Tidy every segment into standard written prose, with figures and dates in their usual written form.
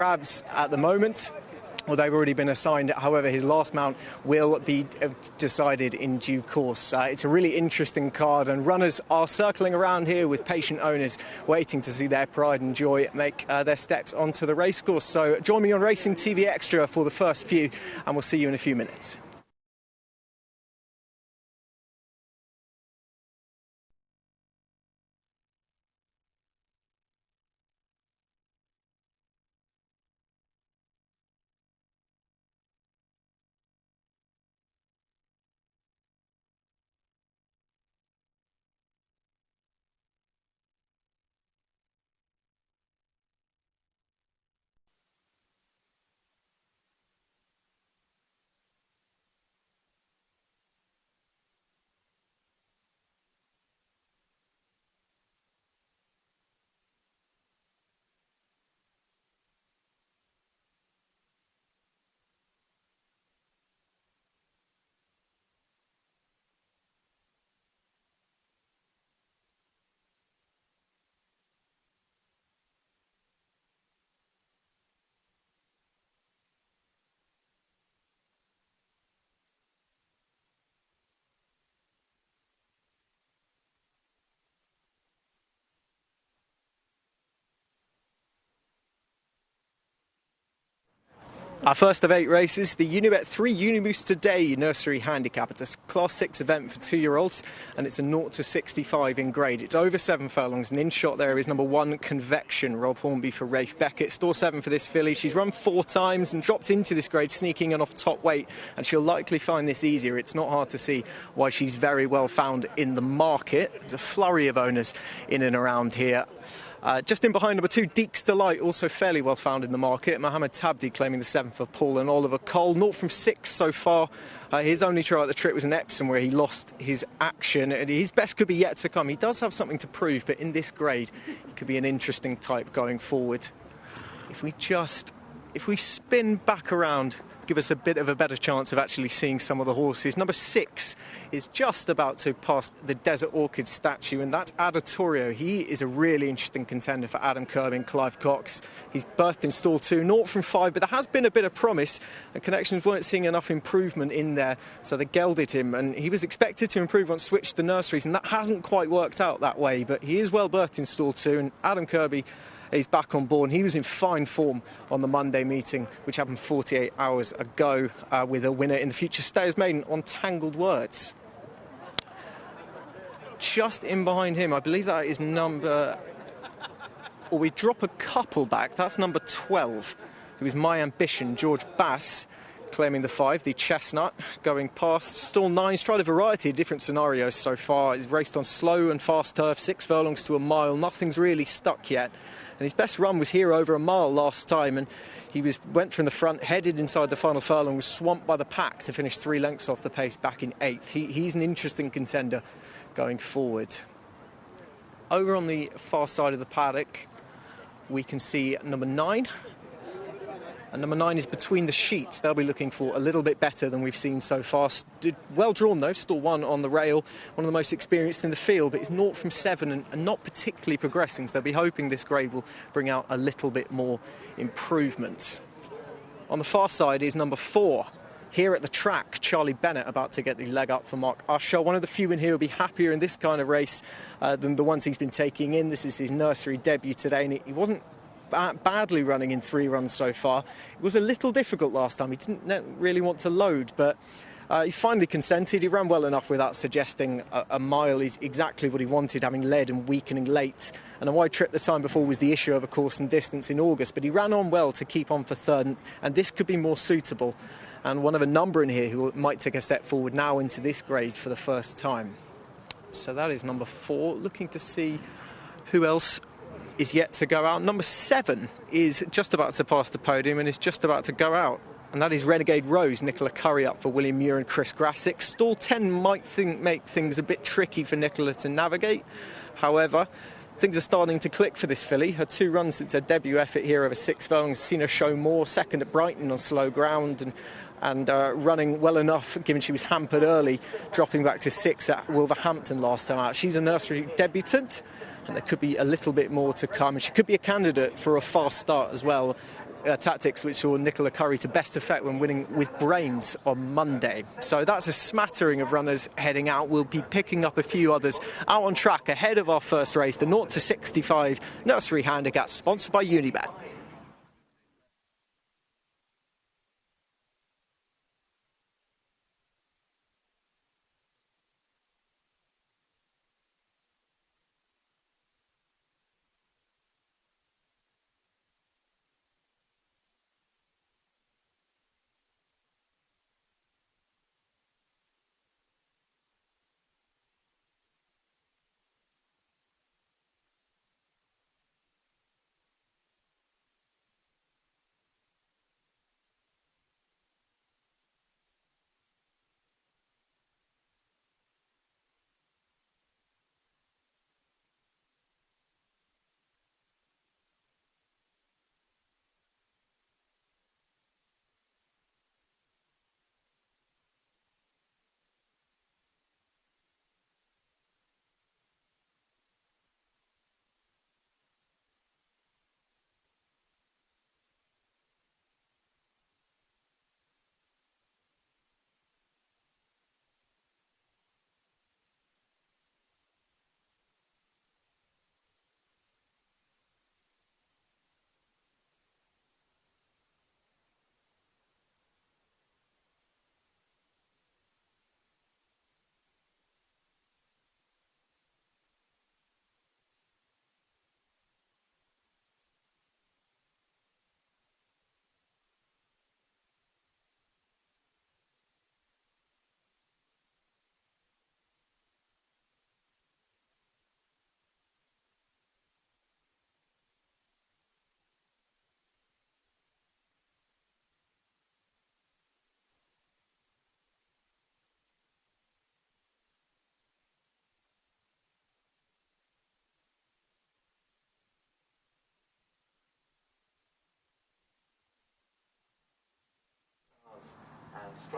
grabs at the moment. Well, they've already been assigned. However, his last mount will be decided in due course. It's a really interesting card, and runners are circling around here with patient owners waiting to see their pride and joy make their steps onto the racecourse. So join me on Racing TV Extra for the first few, and we'll see you in a few minutes. Our first of 8 races, the Unibet 3 Uniboost Today Nursery Handicap. It's a Class 6 event for 2-year-olds, and it's a 0 to 65 in grade. It's over 7 furlongs, and in shot there is number 1, Convection, Rob Hornby for Rafe Beckett. Store 7 for this filly. She's run 4 times and drops into this grade, sneaking in off top weight, and she'll likely find this easier. It's not hard to see why she's very well found in the market. There's a flurry of owners in and around here. Just in behind number 2, Deeks Delight, also fairly well found in the market. Mohammed Tabdi claiming the 7 for Paul and Oliver Cole. 0 from 6 so far. His only try at the trip was in Epsom, where he lost his action. And his best could be yet to come. He does have something to prove, but in this grade, he could be an interesting type going forward. If we spin back around, give us a bit of a better chance of actually seeing some of the horses. Number 6 is just about to pass the Desert Orchid statue, and that's Adatorio. He is a really interesting contender for Adam Kirby and Clive Cox. He's birthed in stall 2, 0 from 5, but there has been a bit of promise, and Connections weren't seeing enough improvement in there, so they gelded him, and he was expected to improve once switched to nurseries, and that hasn't quite worked out that way, but he is well birthed in stall 2, and Adam Kirby, he's back on board. He was in fine form on the Monday meeting, which happened 48 hours ago, with a winner in the Future Stayers Maiden on Tangled Words. Just in behind him, I believe that is number... Or we drop a couple back. That's number 12, who is My Ambition, George Bass, claiming the 5, the Chestnut, going past. Stall 9's tried a variety of different scenarios so far. He's raced on slow and fast turf, 6 furlongs to a mile. Nothing's really stuck yet. And his best run was here over a mile last time, and he went from the front, headed inside the final furlong, was swamped by the pack to finish 3 lengths off the pace back in 8th. He's an interesting contender going forward. Over on the far side of the paddock, we can see number 9. And number 9 is between the sheets. They'll be looking for a little bit better than we've seen so far. Well drawn though, stall 1 on the rail. One of the most experienced in the field, but it's 0 from 7 and not particularly progressing. So they'll be hoping this grade will bring out a little bit more improvement. On the far side is number 4. Heerathetrack, Charlie Bennett, about to get the leg up for Mark Usher. One of the few in here will be happier in this kind of race than the ones he's been taking in. This is his nursery debut today, and he wasn't badly running in 3 runs so far. It was a little difficult last time. He didn't really want to load, but he's finally consented. He ran well enough without suggesting a mile is exactly what he wanted, having led and weakening late. And a wide trip the time before was the issue of a course and distance in August, but he ran on well to keep on for 3rd, and this could be more suitable. And one of a number in here who might take a step forward now into this grade for the first time. So that is number 4. Looking to see who else is yet to go out. Number 7 is just about to pass the podium and is just about to go out. And that is Renegade Rose, Nicola Curry up for William Muir and Chris Grassick. Stall 10 might make things a bit tricky for Nicola to navigate. However, things are starting to click for this filly. Her 2 runs since her debut effort here over 6 furlongs, seen her show more. 2nd at Brighton on slow ground and running well enough, given she was hampered early, dropping back to 6 at Wolverhampton last time out. She's a nursery debutant, and there could be a little bit more to come. She could be a candidate for a fast start as well. tactics which saw Nicola Curry to best effect when winning with brains on Monday. So that's a smattering of runners heading out. We'll be picking up a few others out on track ahead of our first race, the 0 to 65 Nursery Handicap, sponsored by Unibet.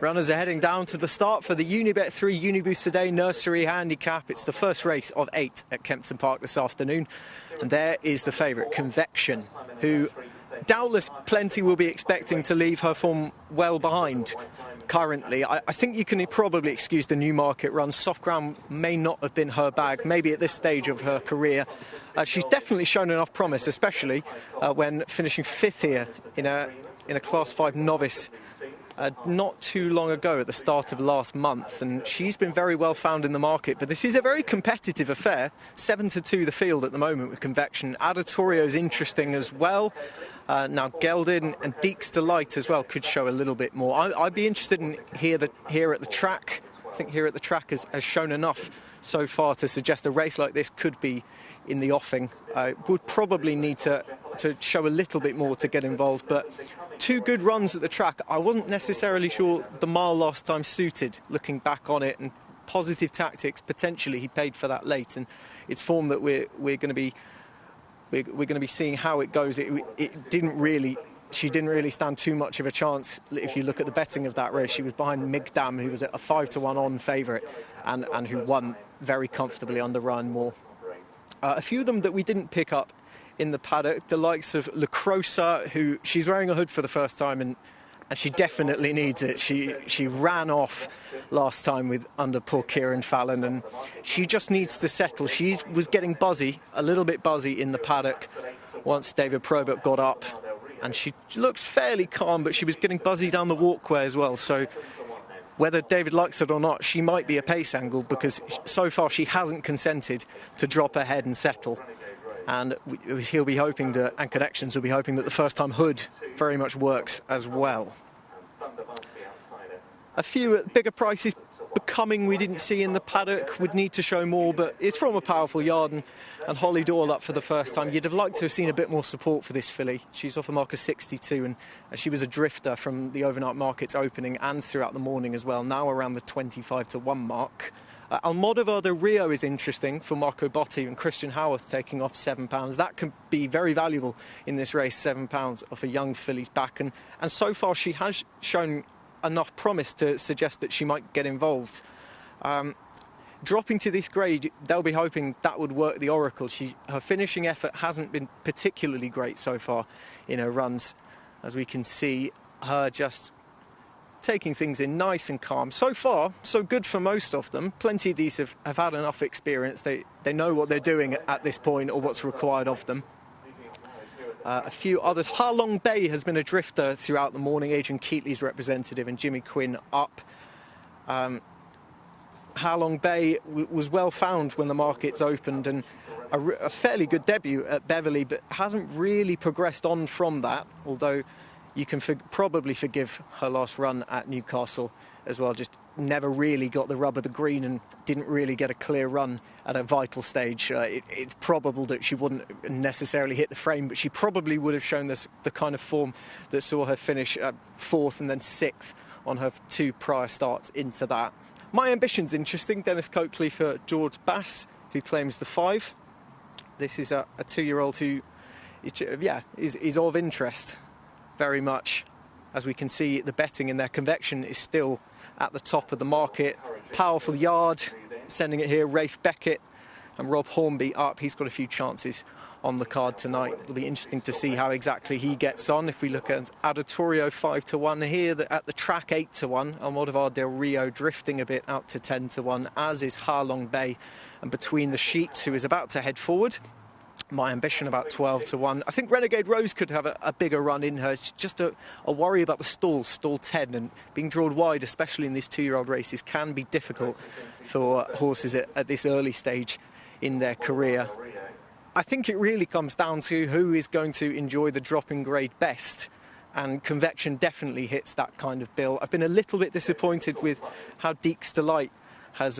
Runners are heading down to the start for the Unibet 3 Uniboost Today Nursery Handicap. It's the first race of 8 at Kempton Park this afternoon. And there is the favourite, Convection, who doubtless plenty will be expecting to leave her form well behind currently. I think you can probably excuse the Newmarket run. Soft ground may not have been her bag, maybe at this stage of her career. She's definitely shown enough promise, especially when finishing 5th here in a Class 5 novice not too long ago at the start of last month, and she's been very well found in the market. But this is a very competitive affair. 7-2 the field at the moment with Convection. Adetorio's interesting as well. Now Geldin and Deeks Delight as well could show a little bit more. I'd be interested in here at the track. I think Here at the Track has shown enough so far to suggest a race like this could be in the offing. Would probably need to show a little bit more to get involved, but 2 good runs at the track. I wasn't necessarily sure the mile last time suited, looking back on it, and Positive Tactics, potentially he paid for that late, and it's form that we're going to be seeing how it goes. It didn't really, she didn't really stand too much of a chance. If you look at the betting of that race, she was behind Migdam, who was a 5-1 on favourite, and who won very comfortably under Ryan Moore. A few of them that we didn't pick up in the paddock, the likes of La Crosa, who she's wearing a hood for the first time, and she definitely needs it. She ran off last time with under poor Kieran Fallon, and she just needs to settle. She was getting buzzy, a little bit buzzy in the paddock once David Probert got up, and she looks fairly calm, but she was getting buzzy down the walkway as well. So whether David likes it or not, she might be a pace angle, because so far she hasn't consented to drop her head and settle. And he'll be hoping that, and Connections will be hoping that the first-time hood very much works as well. A few bigger prices becoming we didn't see in the paddock, would need to show more, but it's from a powerful yard, and Holly Doyle up for the first time. You'd have liked to have seen a bit more support for this filly. She's off a mark of 62, and she was a drifter from the overnight market's opening and throughout the morning as well, now around the 25-1 mark. Almodovar de Rio is interesting for Marco Botti, and Christian Howarth taking off £7. That can be very valuable in this race, £7 off a young filly's back, and so far she has shown enough promise to suggest that she might get involved. Dropping to this grade, they'll be hoping that would work the oracle. Her finishing effort hasn't been particularly great so far in her runs as we can see her just taking things in nice and calm. So far, so good for most of them. Plenty of these have had enough experience. They know what they're doing at this point or what's required of them. A few others. Harlong Bay has been a drifter throughout the morning. Adrian Keatley's representative and Jimmy Quinn up. Harlong Bay was well found when the markets opened, and a fairly good debut at Beverley, but hasn't really progressed on from that, although you can probably forgive her last run at Newcastle as well. Just never really got the rub of the green and didn't really get a clear run at a vital stage. It's probable that she wouldn't necessarily hit the frame, but she probably would have shown the kind of form that saw her finish 4th and then 6th on her 2 prior starts into that. My Ambition's interesting. Dennis Coakley for George Bass, who claims the 5. This is a 2-year-old who is of interest very much. As we can see, the betting in their convection is still at the top of the market. Powerful yard, sending it here. Rafe Beckett and Rob Hornby up. He's got a few chances on the card tonight. It'll be interesting to see how exactly he gets on. If we look at Adatorio 5-1 here, at the track 8-1, Almodovar del Rio drifting a bit out to 10-1, as is Harlong Bay. And between the sheets, who is about to head forward, My Ambition about 12-1. I think Renegade Rose could have a bigger run in her. It's just a worry about the stall 10, and being drawn wide, especially in these 2-year-old races, can be difficult for horses at this early stage in their career. I think it really comes down to who is going to enjoy the drop in grade best, and Convection definitely hits that kind of bill. I've been a little bit disappointed with how Deeks Delight has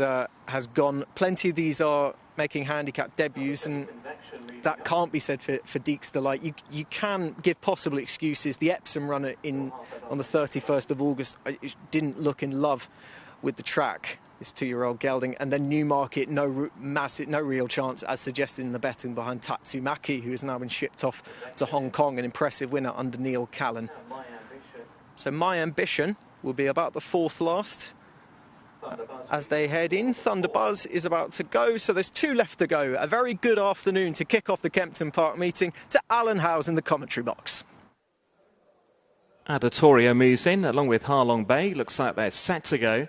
gone. Plenty of these are making handicap debuts, and that can't be said for Deeks Delight. You can give possible excuses. The Epsom runner on the 31st of August didn't look in love with the track, this 2-year-old gelding, and then Newmarket, no real chance, as suggested in the betting, behind Tatsumaki, who has now been shipped off to Hong Kong, an impressive winner under Neil Callan. So My Ambition will be about the 4th last as they head in. Thunderbuzz is about to go, so there's 2 left to go. A very good afternoon to kick off the Kempton Park meeting. To Alan Howes in the commentary box. Adatorio moves in along with Harlong Bay. Looks like they're set to go.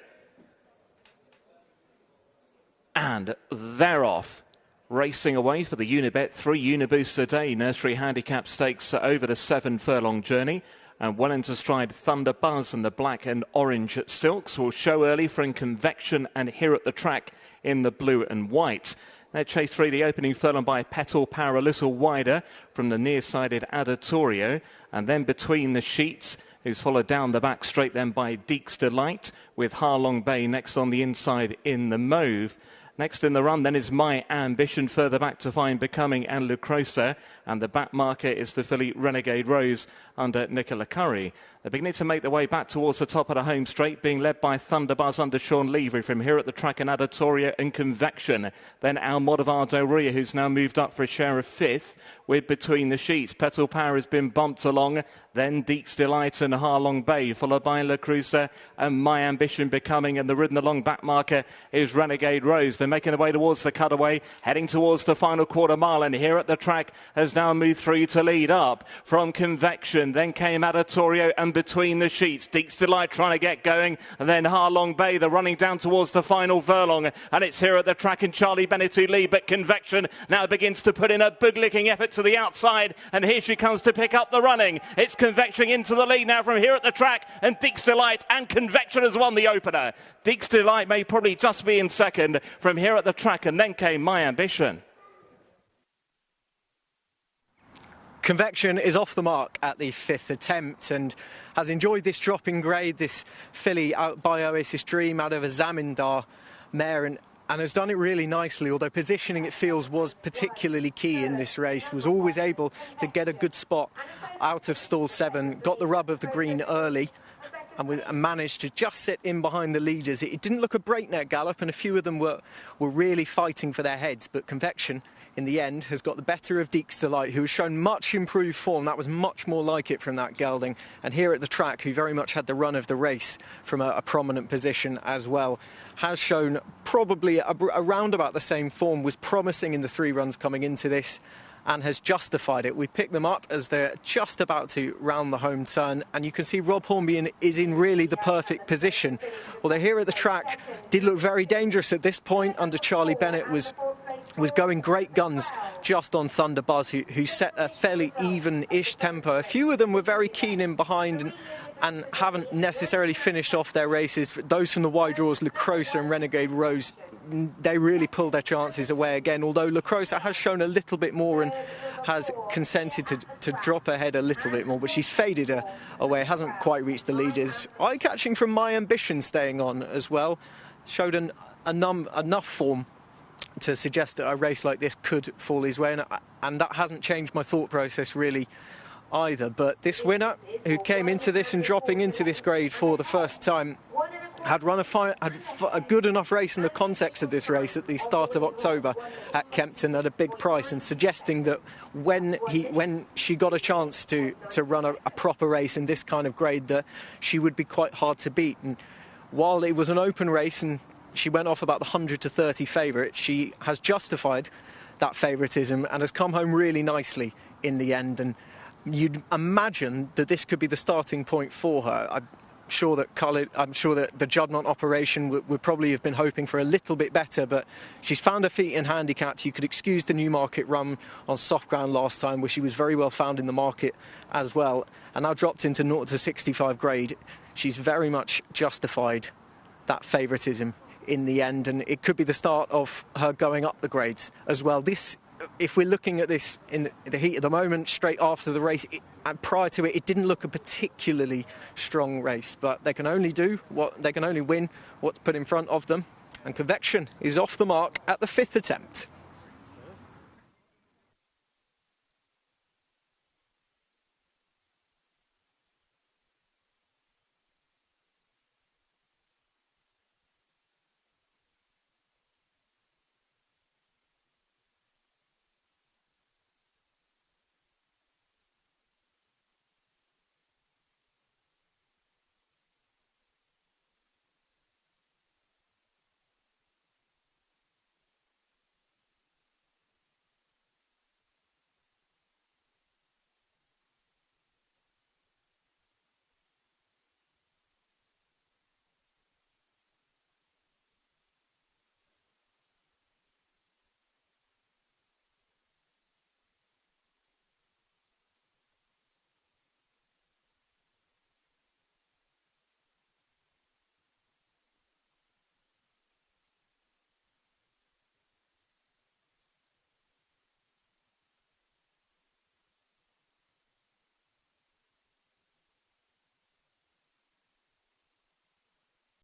And they're off. Racing away for the Unibet 3 Uniboost a day nursery handicap stakes over the 7-furlong journey. And well into stride, Thunderbuzz and the black and orange silks will show early from Convection and Heerathetrack in the blue and white. They're chased through the opening furlong by Petal Power a little wider from the near-sided Adatorio. And then between the sheets, who's followed down the back straight then by Deeks Delight, with Harlong Bay next on the inside in the mauve. Next in the run then is My Ambition, further back to find Becoming and Lucrosa, and the back marker is the filly Renegade Rose under Nicola Curry. They're beginning to make their way back towards the top of the home straight, being led by Thunderbuzz under Sean Levy from Heerathetrack and Adatorio and Convection. Then Almodovar del Rio, who's now moved up for a share of 5th, with Between the Sheets. Petal Power has been bumped along, then Deeks Delight and Harlong Bay, followed by La Cruza and My Ambition Becoming, and the ridden along back marker is Renegade Rose. They're making their way towards the cutaway, heading towards the final quarter mile, and Heerathetrack has now moved through to lead up from Convection. Then came Adatorio and Between the Sheets. Deeks Delight trying to get going, and then Harlong Bay. They're running down towards the final furlong, and it's Heerathetrack and Charlie Bennett who lead, but Convection now begins to put in a big-licking effort to the outside, and here she comes to pick up the running. It's Convection into the lead now from Heerathetrack, and Deeks Delight, and Convection has won the opener. Deeks Delight may probably just be in second from Heerathetrack, and then came My Ambition. Convection is off the mark at the 5th attempt and has enjoyed this drop in grade, this filly out by Oasis Dream out of a Zamindar mare, and has done it really nicely, although positioning, it feels, was particularly key in this race. Was always able to get a good spot out of stall 7, got the rub of the green early, and managed to just sit in behind the leaders. It didn't look a breakneck gallop, and a few of them were really fighting for their heads, but Convection in the end has got the better of Deeks Delight, who has shown much improved form. That was much more like it from that gelding. And Heerathetrack, who very much had the run of the race from a prominent position as well, has shown probably around about the same form, was promising in the 3 runs coming into this, and has justified it. We pick them up as they're just about to round the home turn, and you can see Rob Hornby is in really the perfect position. Although Heerathetrack did look very dangerous at this point under Charlie Bennett, was going great guns just on Thunder Buzz, who set a fairly even-ish tempo. A few of them were very keen in behind and haven't necessarily finished off their races. Those from the wide draws, La Crosa and Renegade Rose, they really pulled their chances away again, although La Crosa has shown a little bit more and has consented to drop ahead a little bit more, but she's faded away, hasn't quite reached the leaders. Eye-catching from My Ambition staying on as well, showed enough form to suggest that a race like this could fall his way, and that hasn't changed my thought process really either. But this winner, who came into this and dropping into this grade for the first time, had run a good enough race in the context of this race at the start of October at Kempton at a big price, and suggesting that when she got a chance to run a proper race in this kind of grade, that she would be quite hard to beat. And while it was an open race and she went off about the 100 to 30 favourite, she has justified that favouritism and has come home really nicely in the end. And you'd imagine that this could be the starting point for her. I'm sure that the Juddmonte operation would probably have been hoping for a little bit better, but she's found her feet in handicapped. You could excuse the Newmarket run on soft ground last time, where she was very well found in the market as well, and now dropped into 0 to 65 grade. She's very much justified that favouritism in the end, and it could be the start of her going up the grades as well. This, if we're looking at this in the heat of the moment, straight after the race, and prior to it, it didn't look a particularly strong race, but they can only win what's put in front of them, and Convection is off the mark at the 5th attempt.